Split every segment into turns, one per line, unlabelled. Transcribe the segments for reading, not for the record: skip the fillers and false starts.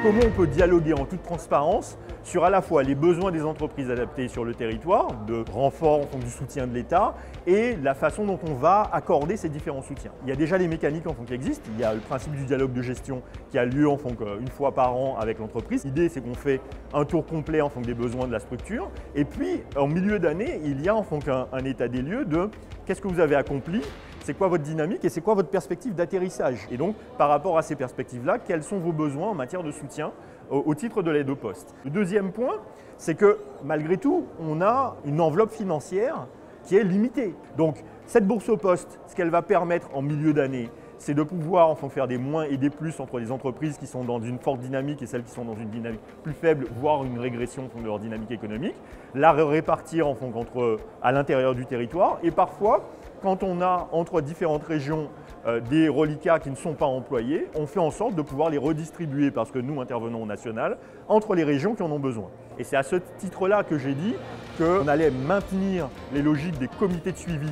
Comment on peut dialoguer en toute transparence sur à la fois les besoins des entreprises adaptées sur le territoire, de renfort en fonction du soutien de l'État, et la façon dont on va accorder ces différents soutiens. Il y a déjà les mécaniques en fond qui existent. Il y a le principe du dialogue de gestion qui a lieu en fond une fois par an avec l'entreprise. L'idée, c'est qu'on fait un tour complet en fonction des besoins de la structure. Et puis, en milieu d'année, il y a en fond un état des lieux de qu'est-ce que vous avez accompli, c'est quoi votre dynamique et c'est quoi votre perspective d'atterrissage. Et donc, par rapport à ces perspectives-là, quels sont vos besoins en matière de soutien au titre de l'aide au poste. Le deuxième point, c'est que malgré tout, on a une enveloppe financière qui est limitée. Donc, cette bourse au poste, ce qu'elle va permettre en milieu d'année, c'est de pouvoir enfin, faire des moins et des plus entre les entreprises qui sont dans une forte dynamique et celles qui sont dans une dynamique plus faible, voire une régression de leur dynamique économique, la répartir à l'intérieur du territoire. Et parfois, quand on a entre différentes régions des reliquats qui ne sont pas employés, on fait en sorte de pouvoir les redistribuer, parce que nous intervenons au national, entre les régions qui en ont besoin. Et c'est à ce titre-là que j'ai dit qu'on allait maintenir les logiques des comités de suivi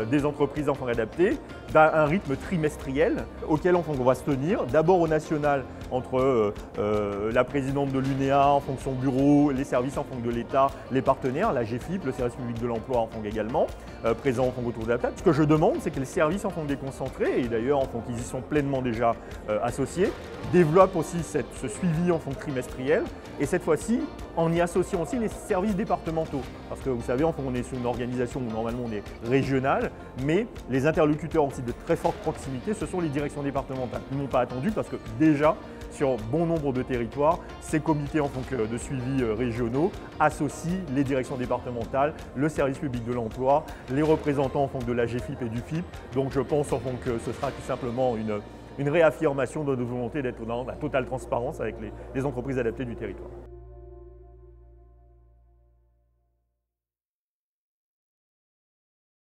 des entreprises enfants adaptées d'un rythme trimestriel auquel on va se tenir, d'abord au national entre la présidente de l'UNEA, en fonction du bureau, les services en fonction de l'État, les partenaires, la GFIP, le service public de l'emploi en fonction également, présents en fonction autour de la table. Ce que je demande, c'est que les services en fonction déconcentrés, et d'ailleurs en fonction qu'ils y sont pleinement déjà associés, développent aussi ce suivi en fonction trimestriel, et cette fois-ci, en y associant aussi les services départementaux. Parce que vous savez, on est sur une organisation où normalement on est régional, mais les interlocuteurs aussi de très forte proximité, ce sont les directions départementales. Ils ne m'ont pas attendu parce que déjà, sur bon nombre de territoires, ces comités en fonction de suivi régionaux associent les directions départementales, le service public de l'emploi, les représentants en fonction de la GFIP et du FIP. Donc je pense en fonction que ce sera tout simplement une réaffirmation de notre volonté d'être dans la totale transparence avec les entreprises adaptées du territoire.